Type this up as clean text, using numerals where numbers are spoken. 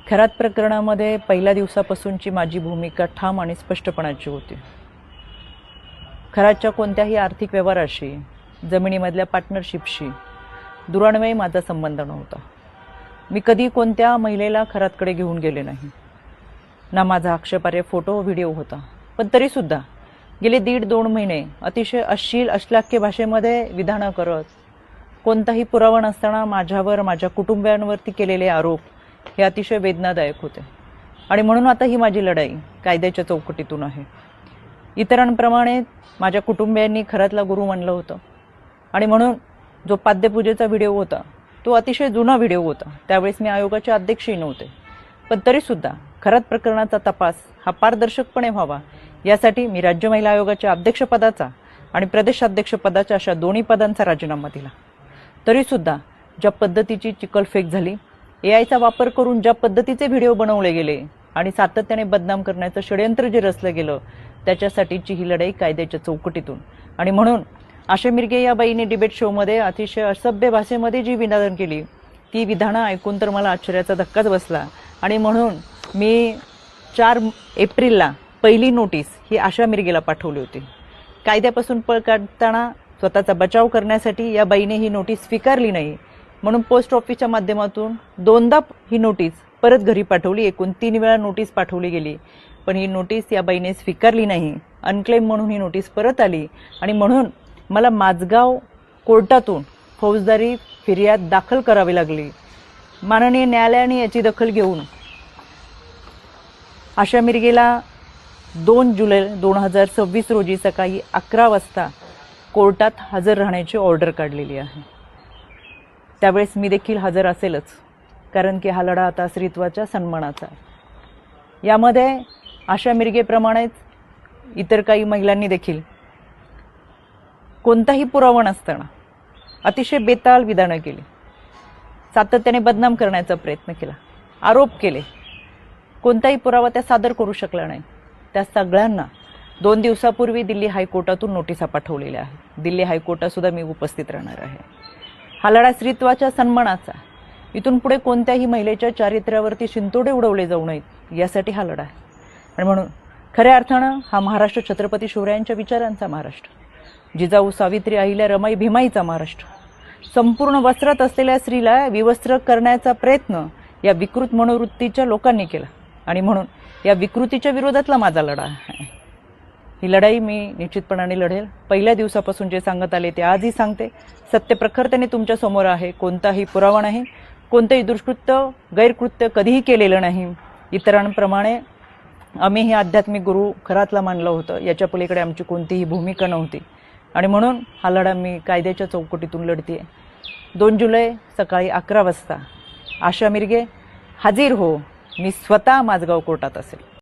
खरात प्रकरणामध्ये पहिल्या दिवसापासूनची माझी भूमिका ठाम आणि स्पष्टपणाची होती। खरातच्या कोणत्याही आर्थिक व्यवहाराशी, जमिनीमधल्या पार्टनरशिपशी दुरान्वये माझा संबंध नव्हता। मी कधी कोणत्या महिलेला खरातकडे घेऊन गेले नाही, ना माझा आक्षेपार्ह फोटो व्हिडिओ होता। पण तरीसुद्धा गेले 1.5-2 महिने अतिशय अश्लील अश्लाघ्य भाषेमध्ये विधानं करत, कोणताही पुरावा नसताना माझ्यावर माझ्या कुटुंबियांवरती केलेले आरोप हे अतिशय वेदनादायक होते। आणि म्हणून आता ही माझी लढाई कायद्याच्या चौकटीतून आहे। इतरांप्रमाणे माझ्या कुटुंबियांनी खरातला गुरु मानलं होतं आणि म्हणून जो पाद्यपूजेचा व्हिडिओ होता तो अतिशय जुना व्हिडिओ होता। त्यावेळेस मी आयोगाचे अध्यक्षही नव्हते, पण तरीसुद्धा खरात प्रकरणाचा तपास हा पारदर्शकपणे व्हावा यासाठी मी राज्य महिला आयोगाच्या अध्यक्षपदाचा आणि प्रदेशाध्यक्षपदाच्या अशा दोन्ही पदांचा राजीनामा दिला। तरीसुद्धा ज्या पद्धतीची चिखलफेक झाली, एआयचा वापर करून ज्या पद्धतीचे व्हिडिओ बनवले गेले आणि सातत्याने बदनाम करण्याचं षडयंत्र जे रचलं गेलं, त्याच्यासाठीची ही लढाई कायद्याच्या चौकटीतून। आणि म्हणून आशा मिरगे या बाईने डिबेट शोमध्ये अतिशय असभ्य भाषेमध्ये जी विधानं केली, ती विधानं ऐकून तर मला आश्चर्याचा धक्काच बसला। आणि म्हणून मी 4 एप्रिलला पहिली नोटीस ही आशा मिरगेला पाठवली होती। कायद्यापासून पळ काढताना स्वतःचा बचाव करण्यासाठी या बाईने ही नोटीस स्वीकारली नाही, म्हणून पोस्ट ऑफिसच्या माध्यमातून 2दा ही नोटीस परत घरी पाठवली। एकूण 3 वेळा नोटीस पाठवली गेली, पण ही नोटीस या बाईने स्वीकारली नाही। अनक्लेम म्हणून ही नोटीस परत आली आणि म्हणून मला माझगाव कोर्टातून फौजदारी फिर्याद दाखल करावी लागली। माननीय न्यायालयाने याची दखल घेऊन आशा मिरगेला 2 जुलै 2026 रोजी सकाळी 11 वाजता कोर्टात हजर राहण्याची ऑर्डर काढलेली आहे। त्यावेळेस मी देखील हजर असेलच, कारण की हा लढा आता स्त्रीत्वाच्या सन्मानाचा आहे। यामध्ये आशा मिरगेप्रमाणेच इतर काही महिलांनी देखील कोणताही पुरावा नसताना अतिशय बेताल विधानं केली, सातत्याने बदनाम करण्याचा प्रयत्न केला, आरोप केले। कोणताही पुरावा त्या सादर करू शकला नाही। त्या सगळ्यांना 2 दिवसापूर्वी दिल्ली हायकोर्टातून नोटिसा पाठवलेल्या आहेत। दिल्ली हायकोर्टात सुद्धा मी उपस्थित राहणार आहे। हा लढा स्त्रीत्वाच्या सन्मानाचा, इथून पुढे कोणत्याही महिलेच्या चारित्र्यावरती शिंतोडे उडवले जाऊ नयेत यासाठी हा लढा आहे। आणि म्हणून खऱ्या अर्थानं हा महाराष्ट्र छत्रपती शिवरायांच्या विचारांचा महाराष्ट्र, जिजाऊ सावित्री अहिल्या रमाई भीमाईचा महाराष्ट्र। संपूर्ण वस्त्रात असलेल्या स्त्रीला विवस्त्र करण्याचा प्रयत्न या विकृत मनोवृत्तीच्या लोकांनी केला आणि म्हणून या विकृतीच्या विरोधातला माझा लढा आहे। ही लढाई मी निश्चितपणाने लढेल। पहिल्या दिवसापासून जे सांगत आले ते आजही सांगते। सत्य प्रखरतेने तुमच्या समोर आहे। कोणताही पुरावा नाही, कोणतेही दुष्कृत्य गैरकृत्य कधीही केलेलं नाही। इतरांप्रमाणे आम्ही हे आध्यात्मिक गुरु खरातला मानलं होतं, याच्या पलीकडे आमची कोणतीही भूमिका नव्हती। आणि म्हणून हा लढा मी कायद्याच्या चौकटीतून लढते। 2 जुलै सकाळी 11 वाजता आशा मिरगे हाजीर हो, मी स्वतः माझगाव कोर्टात असेल।